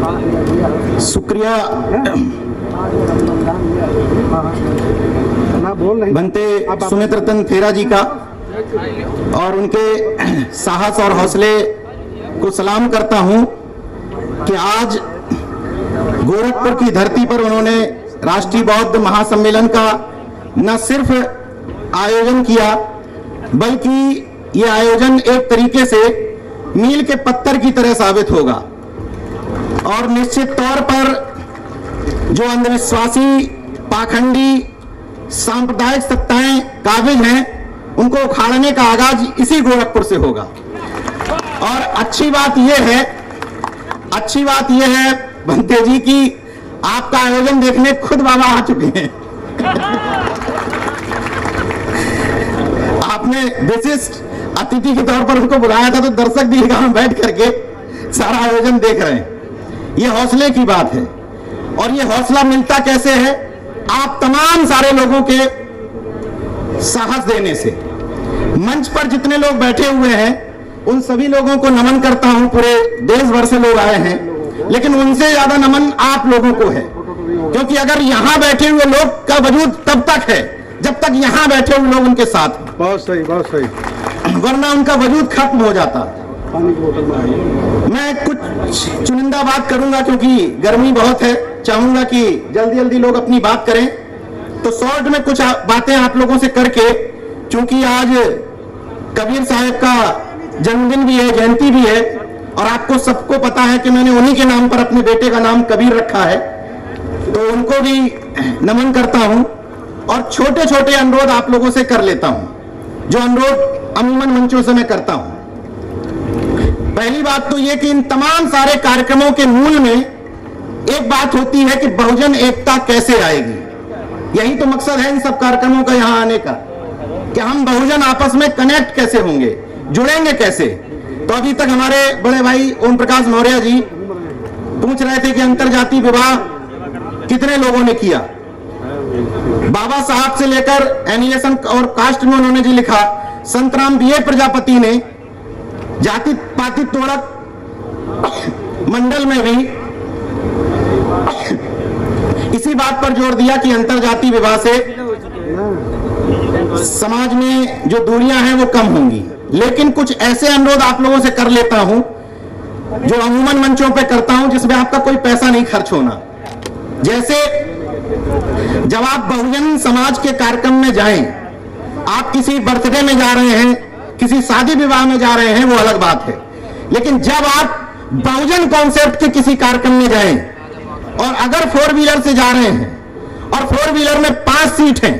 शुक्रिया बनते सुमित रतन खेरा जी का और उनके साहस और हौसले को सलाम करता हूं कि आज गोरखपुर की धरती पर उन्होंने राष्ट्रीय बौद्ध महासम्मेलन का न सिर्फ आयोजन किया बल्कि ये आयोजन एक तरीके से मील के पत्थर की तरह साबित होगा और निश्चित तौर पर जो अंधविश्वासी, पाखंडी, सांप्रदायिक सत्ताएं काबिज हैं उनको उखाड़ने का आगाज इसी गोरखपुर से होगा। और अच्छी बात यह है बनते जी की आपका आयोजन देखने खुद बाबा आ चुके हैं। आपने विशिष्ट अतिथि के तौर पर उनको बुलाया था तो दर्शक दीर्घा में बैठ करके सारा आयोजन देख रहे हैं। ये हौसले की बात है और ये हौसला मिलता कैसे है? आप तमाम सारे लोगों के साहस देने से। मंच पर जितने लोग बैठे हुए हैं उन सभी लोगों को नमन करता हूं। पूरे देश भर से लोग आए हैं लेकिन उनसे ज्यादा नमन आप लोगों को है, क्योंकि अगर यहां बैठे हुए लोग का वजूद तब तक है जब तक यहां बैठे हुए लोग उनके साथ हैं। बहुत सही, वरना उनका वजूद खत्म हो जाता। मैं कुछ चुनिंदा बात करूंगा क्योंकि गर्मी बहुत है, चाहूंगा कि जल्दी जल्दी लोग अपनी बात करें, तो शॉर्ट में कुछ बातें आप लोगों से करके, चूंकि आज कबीर साहब का जन्मदिन भी है, जयंती भी है और आपको सबको पता है कि मैंने उन्हीं के नाम पर अपने बेटे का नाम कबीर रखा है, तो उनको भी नमन करता हूं और छोटे छोटे अनुरोध आप लोगों से कर लेता हूं जो अनुरोध अमूमन मंचों से मैं करता हूं। पहली बात तो यह कि इन तमाम सारे कार्यक्रमों के मूल में एक बात होती है कि बहुजन एकता कैसे आएगी। यही तो मकसद है इन सब कार्यक्रमों का यहां आने का, कि हम बहुजन आपस में कनेक्ट कैसे होंगे, जुड़ेंगे कैसे। तो अभी तक हमारे बड़े भाई ओम प्रकाश मौर्य जी पूछ रहे थे कि अंतरजातीय विवाह कितने लोगों ने किया। बाबा साहब से लेकर एनिमेशन और कास्ट में उन्होंने जी लिखा, संतराम बीए प्रजापति ने जाति पाति तोड़क मंडल में भी इसी बात पर जोर दिया कि अंतरजातीय विवाह से समाज में जो दूरियां हैं वो कम होंगी। लेकिन कुछ ऐसे अनुरोध आप लोगों से कर लेता हूं जो अमूमन मंचों पे करता हूं, जिसमें आपका कोई पैसा नहीं खर्च होना। जैसे जब आप बहुजन समाज के कार्यक्रम में जाएं, आप किसी बर्थडे में जा रहे हैं, किसी शादी विवाह में जा रहे हैं, वो अलग बात है। लेकिन जब आप बहुजन कॉन्सेप्ट के किसी कार्यक्रम में जाएं और अगर 4 व्हीलर से जा रहे हैं और 4 व्हीलर में 5 सीट हैं,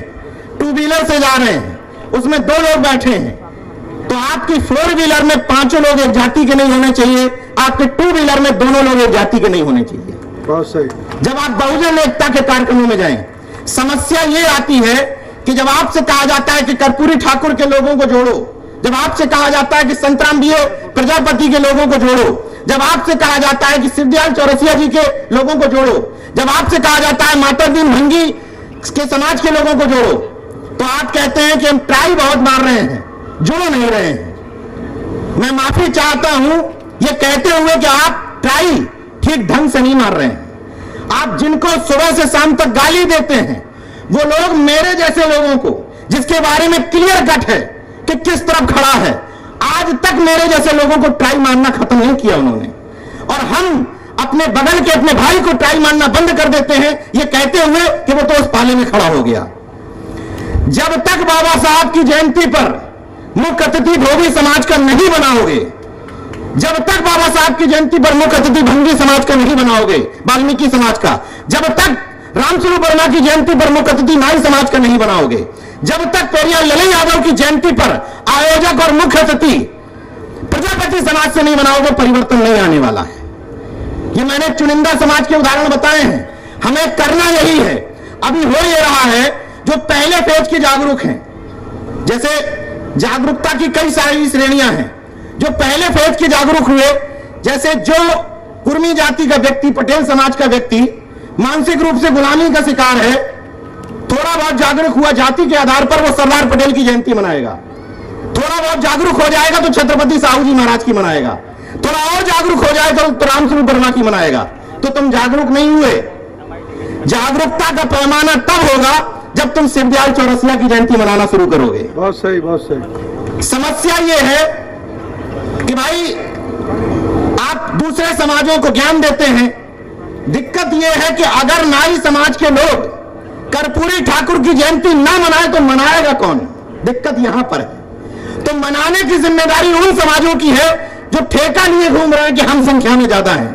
2 व्हीलर से जा रहे हैं उसमें 2 लोग बैठे हैं, तो आपकी 4 व्हीलर में 5 लोग एक जाति के नहीं होने चाहिए, आपके 2 व्हीलर में दोनों लोग एक जाति के नहीं होने चाहिए। बहुत सही। जब आप बहुजन एकता के कार्यक्रमों में जाएं, समस्या ये आती है कि जब आपसे कहा जाता है कि कर्पूरी ठाकुर के लोगों को जोड़ो, जब आपसे कहा जाता है कि संतराम बीए प्रजापति के लोगों को जोड़ो, जब आपसे कहा जाता है कि सिद्धिलाल चौरसिया जी के लोगों को जोड़ो, जब आपसे कहा जाता है माता दीन भंगी के समाज के लोगों को जोड़ो, तो आप कहते हैं कि हम ट्राई बहुत मार रहे हैं, जोड़ नहीं रहे हैं। मैं माफी चाहता हूं ये कहते हुए कि आप ट्राई ठीक ढंग से नहीं मार रहे हैं। आप जिनको सुबह से शाम तक गाली देते हैं वो लोग मेरे जैसे लोगों को, जिसके बारे में क्लियर कट है कि किस तरफ खड़ा है, आज तक मेरे जैसे लोगों को ट्राई मारना खत्म नहीं किया उन्होंने। और हम अपने बगल के अपने भाई को ट्राई मारना बंद कर देते हैं ये कहते हुए कि वो तो उस पाले में खड़ा हो गया। जब तक बाबा साहब की जयंती पर मुख्य अतिथि धोबी समाज का नहीं बनाओगे, जब तक बाबा साहब की जयंती पर मुख्य अतिथि भंगी समाज का नहीं बनाओगे, वाल्मीकि समाज का, जब तक रामस्वरूप वर्मा की जयंती पर मुख्य अतिथि नाई समाज का नहीं बनाओगे, जब तक पेरियार ललन यादव की जयंती पर आयोजक और मुख्य अतिथि प्रजापति समाज से नहीं बनाओगे, परिवर्तन नहीं आने वाला है। ये मैंने चुनिंदा समाज के उदाहरण बताए हैं, हमें करना यही है। अभी हो ये रहा है जो पहले फेज के जागरूक हैं, जैसे जागरूकता की कई सारी श्रेणियां हैं। जो पहले फेज के जागरूक हुए, जैसे जो कुर्मी जाति का व्यक्ति, पटेल समाज का व्यक्ति मानसिक रूप से गुलामी का शिकार है, थोड़ा बहुत जागरूक हुआ, जाति के आधार पर वो सरदार पटेल की जयंती मनाएगा। थोड़ा बहुत जागरूक हो जाएगा तो छत्रपति साहू जी महाराज की मनाएगा। थोड़ा और जागरूक हो जाएगा तो रामस्वरूप वर्मा की मनाएगा। तो तुम जागरूक नहीं हुए। जागरूकता का पैमाना तब होगा जब तुम शिवदयाल चौरसिया की जयंती मनाना शुरू करोगे। बहुत सही, बहुत सही। समस्या ये है कि भाई आप दूसरे समाजों को ज्ञान देते हैं। दिक्कत यह है कि अगर नाई समाज के लोग कर्पूरी ठाकुर की जयंती ना मनाए तो मनाएगा कौन? दिक्कत यहां पर है। तो मनाने की जिम्मेदारी उन समाजों की है जो ठेका लिए घूम रहे हैं कि हम संख्या में ज्यादा हैं।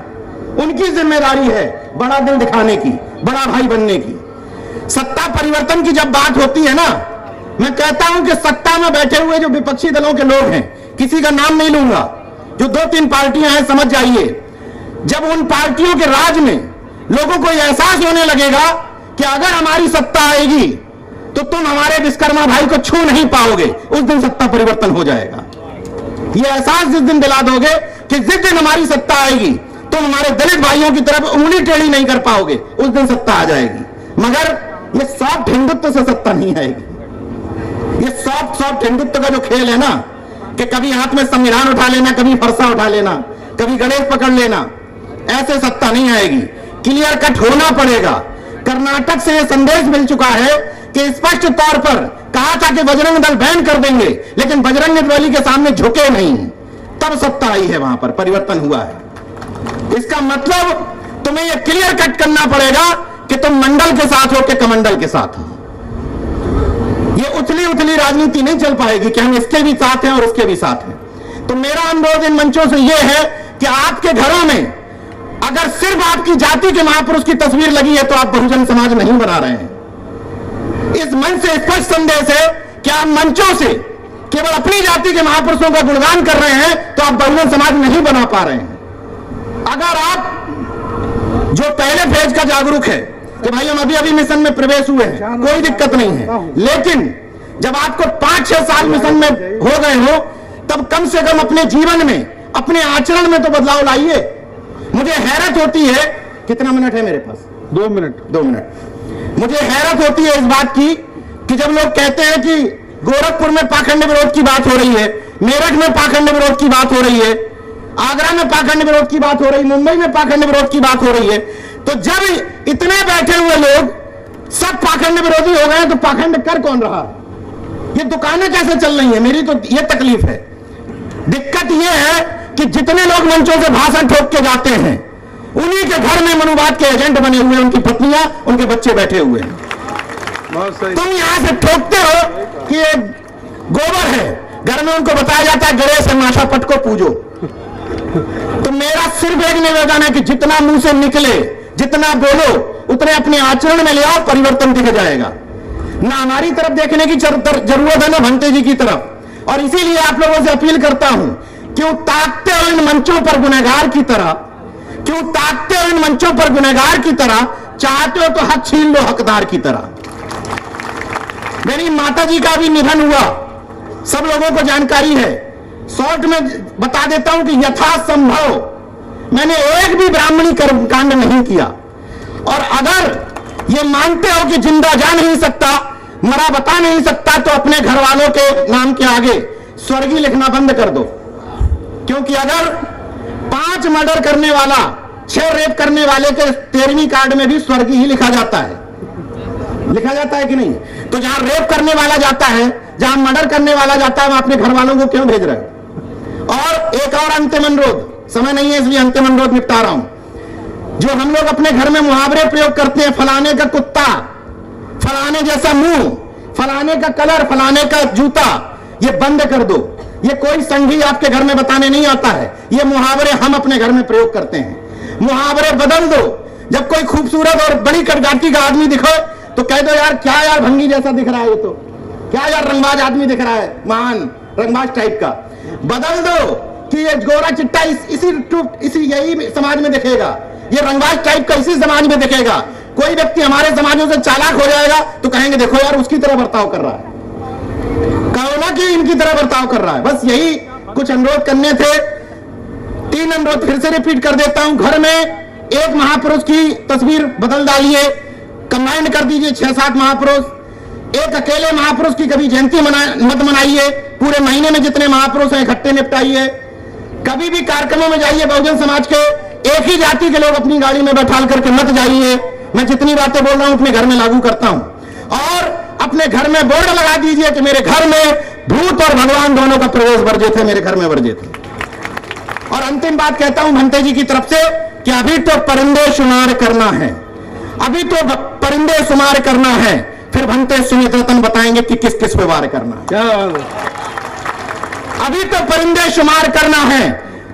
उनकी जिम्मेदारी है बड़ा दिल दिखाने की, बड़ा भाई बनने की। सत्ता परिवर्तन की जब बात होती है ना, मैं कहता हूं कि सत्ता में बैठे हुए जो विपक्षी दलों के लोग हैं, किसी का नाम नहीं लूंगा, जो 2-3 पार्टियां हैं, समझ जाइए, जब उन पार्टियों के राज में लोगों को यह एहसास होने लगेगा कि अगर हमारी सत्ता आएगी तो तुम हमारे विश्वकर्मा भाई को छू नहीं पाओगे, उस दिन सत्ता परिवर्तन हो जाएगा। यह एहसास जिस दिन दिला दोगे कि जिस दिन हमारी सत्ता आएगी तुम हमारे दलित भाइयों की तरफ उंगली टेढ़ी नहीं कर पाओगे, उस दिन सत्ता आ जाएगी। मगर यह सॉफ्ट हिंदुत्व से सत्ता नहीं आएगी। यह सॉफ्ट हिंदुत्व का जो खेल है ना, कि कभी हाथ में संविधान उठा लेना, कभी फरसा उठा लेना, कभी गणेश पकड़ लेना, ऐसे सत्ता नहीं आएगी। क्लियर कट होना पड़ेगा। कर्नाटक से यह संदेश मिल चुका है कि स्पष्ट तौर पर कहा था कि बजरंग दल बैन कर देंगे, लेकिन बजरंग बली के सामने झुके नहीं, तब सत्ता आई है, वहां पर परिवर्तन हुआ है। इसका मतलब तुम्हें यह क्लियर कट करना पड़ेगा कि तुम मंडल के साथ हो कि कमंडल के साथ हो। यह उथली उथली राजनीति नहीं चल पाएगी कि हम इसके भी साथ हैं और उसके भी साथ हैं। तो मेरा अनुरोध इन मंचों से यह है कि आपके घरों में अगर सिर्फ आपकी जाति के महापुरुष की तस्वीर लगी है तो आप बहुजन समाज नहीं बना रहे हैं। इस मंच से स्पष्ट संदेश है कि आप मंचों से केवल अपनी जाति के महापुरुषों का गुणगान कर रहे हैं तो आप बहुजन समाज नहीं बना पा रहे हैं। अगर आप जो पहले फेज का जागरूक है कि भाई हम अभी अभी मिशन में प्रवेश हुए हैं, कोई दिक्कत नहीं है, लेकिन जब आपको 5-6 साल मिशन में हो गए हो तब कम से कम अपने जीवन में, अपने आचरण में तो बदलाव लाइए। मुझे हैरत होती है, कितना मिनट है मेरे पास? 2 मिनट। 2 मिनट। मुझे हैरत होती है इस बात की कि जब लोग कहते हैं कि गोरखपुर में पाखंड विरोध की बात हो रही है, मेरठ में पाखंड विरोध की बात हो रही है, आगरा में पाखंड विरोध की बात हो रही है, मुंबई में पाखंड विरोध की बात हो रही है, तो जब इतने बैठे हुए लोग सब पाखंड विरोधी हो गए तो पाखंड कर कौन रहा? ये दुकानें कैसे चल रही है? मेरी तो ये तकलीफ है। दिक्कत ये है कि जितने लोग मंचों से भाषण ठोक के जाते हैं उन्हीं के घर में मनुवाद के एजेंट बने हुए, उनकी पत्नियां, उनके बच्चे बैठे हुए हैं। तुम यहां से ठोकते हो कि ये गोबर है, घर में उनको बताया जाता है गणेश और माशा पट को पूजो। तो मेरा सिर्फ एक निवेदन है कि जितना मुंह से निकले, जितना बोलो, उतने अपने आचरण में ले आओ, परिवर्तन दिख जाएगा। ना हमारी तरफ देखने की जरूरत है ना भंते जी की तरफ। और इसीलिए आप लोगों से अपील करता हूं, क्यों ताकते हो इन मंचों पर गुनहगार की तरह, क्यों ताकते हो इन मंचों पर गुनहगार की तरह? चाहते हो तो हक छीन लो हकदार की तरह। मेरी माता जी का भी निधन हुआ, सब लोगों को जानकारी है। शॉर्ट में बता देता हूं कि यथासंभव मैंने एक भी ब्राह्मणी कर्मकांड नहीं किया। और अगर ये मानते हो कि जिंदा जा नहीं सकता, मरा बता नहीं सकता, तो अपने घर वालों के नाम के आगे स्वर्गीय लिखना बंद कर दो। क्योंकि अगर 5 मर्डर करने वाला, 6 रेप करने वाले के 13वीं कार्ड में भी स्वर्गीय ही लिखा जाता है। लिखा जाता है कि नहीं? तो जहां रेप करने वाला जाता है, जहां मर्डर करने वाला जाता है, वहां अपने घर वालों को क्यों भेज रहे हो? और एक और अंतिम अनुरोध, समय नहीं है इसलिए अंतिम अनुरोध निपटा रहा हूं। जो हम लोग अपने घर में मुहावरे प्रयोग करते हैं, फलाने का कुत्ता, फलाने जैसा मुंह, फलाने का कलर, फलाने का जूता, ये बंद कर दो। ये कोई संघी आपके घर में बताने नहीं आता है, ये मुहावरे हम अपने घर में प्रयोग करते हैं। मुहावरे बदल दो। जब कोई खूबसूरत और बड़ी कटघाटी का आदमी दिखो तो कह दो यार क्या यार भंगी जैसा दिख रहा है, ये तो क्या यार रंगबाज आदमी दिख रहा है, महान रंगबाज टाइप का। बदल दो कि ये गोरा चिट्टा इसी यही समाज में दिखेगा, ये रंगबाज टाइप का इसी समाज में दिखेगा। कोई व्यक्ति हमारे समाजों से चालाक हो जाएगा तो कहेंगे देखो यार उसकी तरह बर्ताव कर रहा है, कहो ना कि इनकी तरह बर्ताव कर रहा है। बस यही कुछ अनुरोध करने थे। 3 अनुरोध फिर से रिपीट कर देता हूं। घर में एक महापुरुष की तस्वीर बदल डालिए, कंबाइंड कर दीजिए 6-7 महापुरुष। एक अकेले महापुरुष की कभी जयंती मत मनाइए, पूरे महीने में जितने महापुरुष हैं इकट्ठे निपटाइए। कभी भी कार्यक्रमों में जाइए बहुजन समाज के एक ही जाति के लोग अपनी गाड़ी में बैठा करके मत जाइए। मैं जितनी बातें बोल रहा हूं अपने घर में लागू करता हूं। और अपने घर में बोर्ड लगा दीजिए कि मेरे घर में भूत और भगवान दोनों का प्रवेश वर्जित है, मेरे घर में वर्जित है। और अंतिम बात कहता हूं भंते जी की तरफ से कि अभी तो परिंदे शुमार करना है, अभी तो परिंदे शुमार करना है, फिर भंते सुमित रतन बताएंगे कि किस किस पे वार करना है। क्या बात है? अभी तो परिंदे शुमार करना है,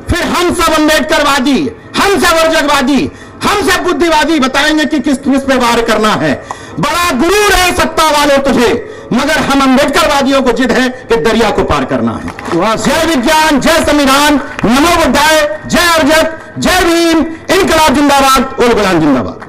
फिर हम सब अम्बेडकरवादी, हम सब वर्जकवादी, हम सब बुद्धिवादी बताएंगे कि किस किस पे वार करना है। बड़ा गुरूर है सत्ता वालों तुझे, मगर हम अम्बेडकरवादियों को जिद है कि दरिया को पार करना है। जय विज्ञान, जय संविधान, नमो बुद्धाय, जय अर्जक, जय भीम, इनकलाब जिंदाबाद, उल गुलाम जिंदाबाद।